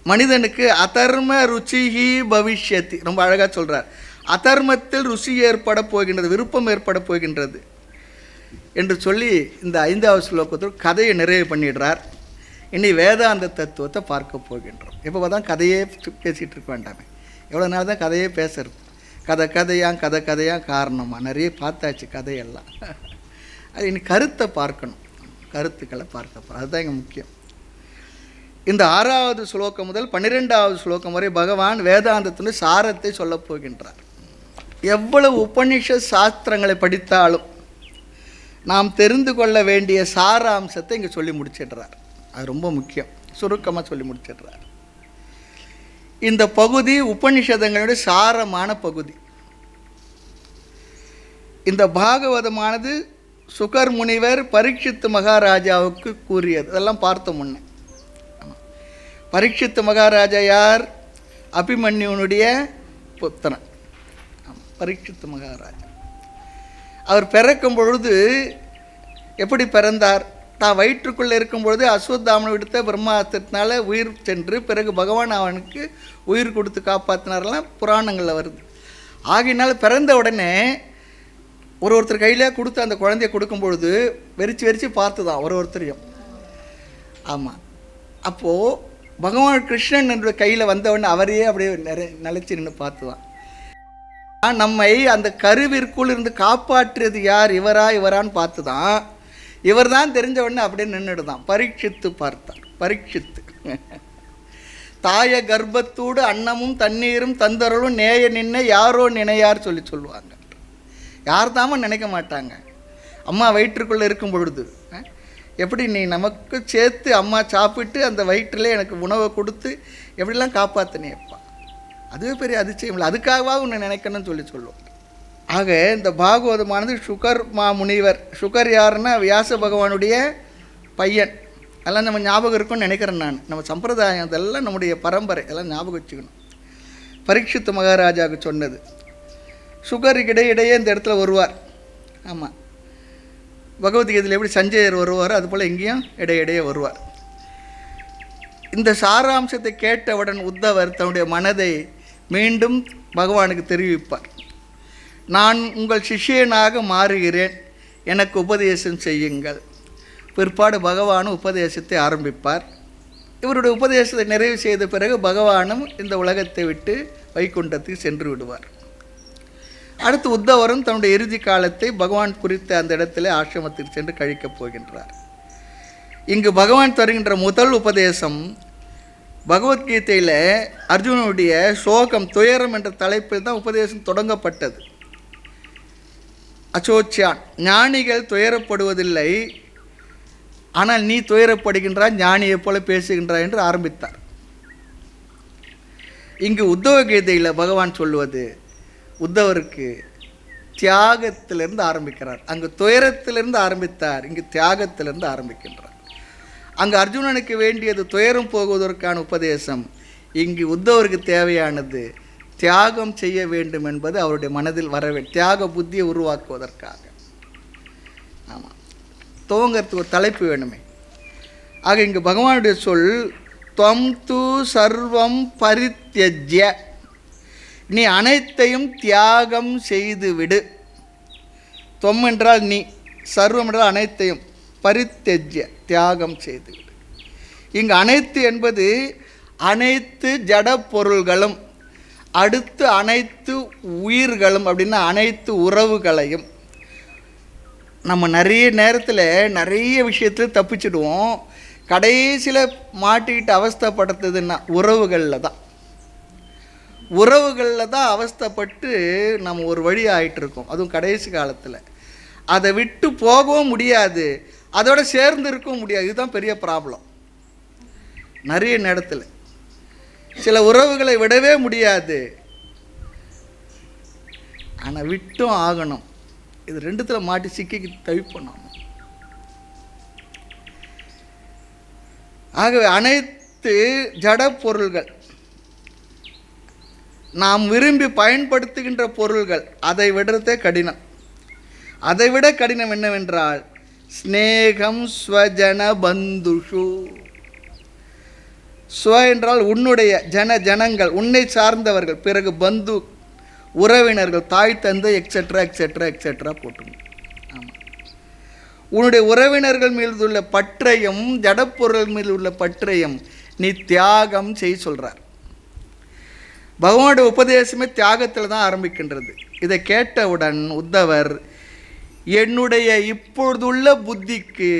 Speaker 1: மனிதனுக்கு அதர்ம ருச்சிஹி பவிஷ்யத்தி, ரொம்ப அழகாக சொல்கிறார். அதர்மத்தில் ருசி ஏற்பட போகின்றது, விருப்பம் ஏற்பட போகின்றது என்று சொல்லி இந்த 5வது ஸ்லோகத்தில் கதையை நிறைவு பண்ணிடுறார். இனி வேதாந்த தத்துவத்தை பார்க்க போகின்றோம். எப்போ தான் கதையே பேசிகிட்டு இருக்க வேண்டாமே, எவ்வளோ நாள் தான் கதையே பேசுறது, கதையாக காரணமாக நிறைய பார்த்தாச்சு கதையெல்லாம். அது இனி கருத்தை பார்க்கணும், கருத்துக்களை பார்க்க, அதுதான் இங்கே முக்கியம். இந்த 6வது ஸ்லோகம் முதல் 12வது ஸ்லோகம் வரை பகவான் வேதாந்தத்தின் சாரத்தை சொல்லப் போகின்றார். எவ்வளவு உபநிஷத் சாஸ்திரங்களை படித்தாலும் நாம் தெரிந்து கொள்ள வேண்டிய சாராம்சத்தை இங்கே சொல்லி முடிச்சிடுறார். அது ரொம்ப முக்கியம், சுருக்கமாக சொல்லி முடிச்சிடுறார். இந்த பகுதி உபநிஷதங்களுடைய சாரமான பகுதி. இந்த பாகவதமானது சுகர் முனிவர் பரீட்சித்து மகாராஜாவுக்கு கூறியது. அதெல்லாம் பார்த்த முன்னே, பரீட்சித்து மகாராஜா யார்? அபிமன்யுனுடைய புத்திரன். பரீட்சித்து மகாராஜா அவர் பிறக்கும் பொழுது எப்படி பிறந்தார்? தான் வயிற்றுக்குள்ளே இருக்கும் பொழுது அஸ்வத்தாமனை விடுத்த பிரம்மாஸ்திரத்தினால உயிர் சென்று பிறகு பகவான் அவனுக்கு உயிர் கொடுத்து காப்பாற்றினாரெல்லாம் புராணங்களில் வருது. ஆகையினால பிறந்த உடனே ஒருத்தர் கையிலே கொடுத்து அந்த குழந்தைய கொடுக்கும் பொழுது வெறிச்சு பார்த்து தான் ஒருத்தரையும். ஆமாம், அப்போது பகவான் கிருஷ்ணன் என்ற கையில் வந்தவொடனே அவரையே அப்படியே நிலைச்சி நின்று பார்த்து தான். நம்மை அந்த கருவிற்குள் இருந்து காப்பாற்றியது யார்? இவரான்னு பார்த்து தான். இவர் தான் தெரிஞ்ச உடனே அப்படியே நின்றுடுதான். பரீட்சித்து பார்த்தார். பரீட்சித்து தாய கர்ப்பத்தோடு அன்னமும் தண்ணீரும் தந்தருளும் நேய நின்ன யாரோ நினையார் சொல்லுவாங்க. யார் தாம நினைக்க மாட்டாங்க. அம்மா வயிற்றுக்குள்ளே இருக்கும் பொழுது எப்படி நீ நமக்கு சேர்த்து அம்மா சாப்பிட்டு அந்த வயிற்றில் எனக்கு உணவை கொடுத்து எப்படிலாம் காப்பாற்றினேப்பா, அதுவே பெரிய அதிசயம் இல்லை, அதுக்காகவா உன்னை நினைக்கணும்னு சொல்லுவோம். ஆக இந்த பாகவதமானது சுகர் முனிவர். சுகர் யாருன்னா வியாச பகவானுடைய பையன். அதெல்லாம் நம்ம ஞாபகம் இருக்கும்னு நினைக்கிறேன் நான். நம்ம சம்பிரதாயம் அதெல்லாம் நம்முடைய பரம்பரை, எல்லாம் ஞாபகம் வச்சுக்கணும். பரீட்சித்து மகாராஜாவுக்கு சொன்னது. சுகருக்கு இடையிடையே இந்த இடத்துல வருவார். ஆமாம், பகவத்கீதையில் எப்படி சஞ்சயர் வருவார் அதுபோல் இங்கேயும் இடையிடையே வருவார். இந்த சாராம்சத்தை கேட்டவுடன் உத்தவர் தன்னுடைய மனதை மீண்டும் பகவானுக்கு தெரிவிப்பார். நான் உங்கள் சிஷ்யனாக மாறுகிறேன், எனக்கு உபதேசம் செய்யுங்கள். பிற்பாடு பகவானும் உபதேசத்தை ஆரம்பிப்பார். இவருடைய உபதேசத்தை நிறைவு செய்த பிறகு பகவானும் இந்த உலகத்தை விட்டு வைகுண்டத்துக்கு சென்று விடுவார். அடுத்து உத்தவரும் தன்னுடைய இறுதி காலத்தை பகவான் குறித்த அந்த இடத்துல ஆசிரமத்தில் சென்று கழிக்கப் போகின்றார். இங்கு பகவான் தருகின்ற முதல் உபதேசம் பகவத்கீதையில் அர்ஜுனனுடைய சோகம் துயரம் என்ற தலைப்பில் தான் உபதேசம் தொடங்கப்பட்டது. அச்சோச்சியான், ஞானிகள் துயரப்படுவதில்லை, ஆனால் நீ துயரப்படுகின்றாய், ஞானியைப் போல பேசுகின்றாய் என்று ஆரம்பித்தார். இங்கு உத்தவ கீதையில் பகவான் சொல்லுவது உத்தவருக்கு தியாகத்திலிருந்து ஆரம்பிக்கிறார். அங்கு துயரத்திலிருந்து ஆரம்பித்தார், இங்கு தியாகத்திலிருந்து ஆரம்பிக்கின்றார். அங்கு அர்ஜுனனுக்கு வேண்டியது துயரம் போகுவதற்கான உபதேசம், இங்கு உத்தவருக்கு தேவையானது தியாகம் செய்ய வேண்டும் என்பது அவருடைய மனதில் வரவே, தியாக புத்தியை உருவாக்குவதற்காக. ஆமாம், துவங்கிறதுக்கு ஒரு தலைப்பு வேணுமே. ஆக இங்கு பகவானுடைய சொல் துவம் து சர்வம் பரித்யஜ்ய, நீ அனைத்தையும் தியாகம் செய்து விடு. தொம் என்றால் நீ, சர்வம் என்றால் அனைத்தையும், பரித்யஜ்ய தியாகம் செய்து விடு. இங்கு அனைத்து என்பது அனைத்து ஜட பொருள்களும், அடுத்து அனைத்து உயிர்களும், அப்படின்னா அனைத்து உறவுகளையும். நம்ம நிறைய நேரத்தில் நிறைய விஷயத்தில் தப்பிச்சிடுவோம், கடைசியில் மாட்டிக்கிட்டு அவஸ்தைப்படுத்துதுன்னா உறவுகளில் தான். உறவுகளில் தான் அவஸ்தைப்பட்டு நம்ம ஒரு வழி ஆகிட்டுருக்கோம். அதுவும் கடைசி காலத்தில் அதை விட்டு போகவும் முடியாது, அதோட சேர்ந்து இருக்கவும் முடியாது. இதுதான் பெரிய ப்ராப்ளம். நிறைய நேரத்தில் சில உறவுகளை விடவே முடியாது, ஆனால் விட்டும் ஆகணும். இது ரெண்டுத்தில் மாட்டி சிக்கி தவிப்போம் நாம். ஆகவே அனைத்து ஜட பொருள்கள், நாம் விரும்பி பயன்படுத்துகின்ற பொருள்கள், அதை விடுறதே கடினம். அதை விட கடினம் என்னவென்றால் ஸ்நேகம் ஸ்வஜன பந்துஷு. ஸ்வ என்றால் உன்னுடைய, ஜனங்கள் உன்னை சார்ந்தவர்கள், பிறகு பந்து உறவினர்கள், தாய் தந்தை எக்ஸெட்ரா எக்ஸெட்ரா எக்ஸெட்ரா போட்டுங்க. ஆமாம், உன்னுடைய உறவினர்கள் மீது உள்ள பற்றையும் ஜடப்பொருள் மீது உள்ள பற்றையும் நீ தியாகம் செய்ய சொல்கிறார். பகவானுடைய உபதேசமே தியாகத்தில் தான் ஆரம்பிக்கின்றது. இதை கேட்டவுடன் உத்தவர், என்னுடைய இப்பொழுதுள்ள புத்திக்கு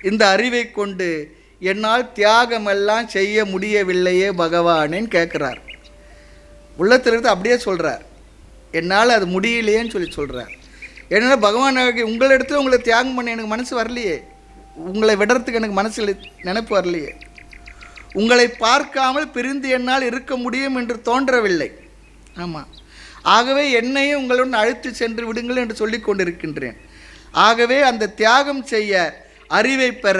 Speaker 1: இந்த அறிவை கொண்டு என்னால் தியாகமெல்லாம் செய்ய முடியவில்லையே பகவானேன்னு கேட்குறார். உள்ளத்திலிருந்து அப்படியே சொல்கிறார், என்னால் அது முடியலையேன்னு சொல்கிறார். ஏன்னா பகவான் உங்களிடத்துல உங்களை தியாகம் பண்ண எனக்கு மனசு வரலையே, உங்களை விடுறதுக்கு எனக்கு மனசில் நினைப்பு வரலையே, உங்களை பார்க்காமல் பிரிந்து என்னால் இருக்க முடியும் என்று தோன்றவில்லை. ஆமாம், ஆகவே என்னையும் உங்களுடன் அழைத்து சென்று விடுங்கள் என்று சொல்லி கொண்டிருக்கின்றேன். ஆகவே அந்த தியாகம் செய்ய அறிவை பெற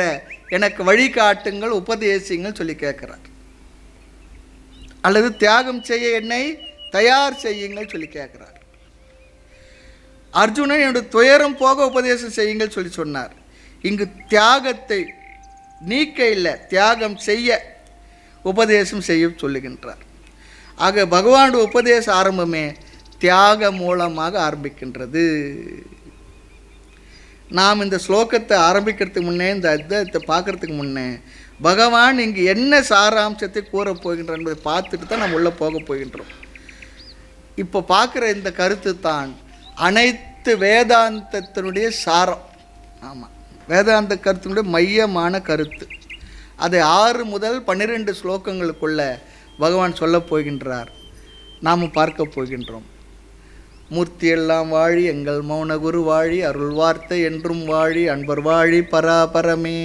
Speaker 1: எனக்கு வழிகாட்டுங்கள், உபதேசிங்கள் சொல்லி கேட்குறார். அல்லது தியாகம் செய்ய என்னை தயார் செய்யுங்கள் சொல்லி கேட்குறார். அர்ஜுனன் என்னுடைய துயரம் போக உபதேசம் செய்யுங்கள் சொல்லி சொன்னார். இங்கு தியாகத்தை நீக்க இல்லை, தியாகம் செய்ய உபதேசம் செய்ய சொல்லுகின்றார். ஆக பகவானுடைய உபதேச ஆரம்பமே தியாக மூலமாக ஆரம்பிக்கின்றது. நாம் இந்த ஸ்லோகத்தை ஆரம்பிக்கிறதுக்கு முன்னே, இந்த அத்தியாயத்தை பார்க்குறதுக்கு முன்னே பகவான் இங்கு என்ன சாராம்சத்தை கூறப் போகின்றார் என்பதை பார்த்துட்டு தான் நம்ம உள்ளே போக போகின்றோம். இப்போ பார்க்குற இந்த கருத்து தான் அனைத்து வேதாந்தத்தினுடைய சாரம். ஆமாம், வேதாந்த கருத்தினுடைய மையமான கருத்து. அதை 6 முதல் 12 ஸ்லோகங்களுக்குள்ள பகவான் சொல்லப் போகின்றார், நாம் பார்க்க போகின்றோம். மூர்த்தியெல்லாம் வாழி, எங்கள் மௌன குரு வாழி, அருள் வார்த்தை என்றும் வாழி, அன்பர் வாழி பராபரமே.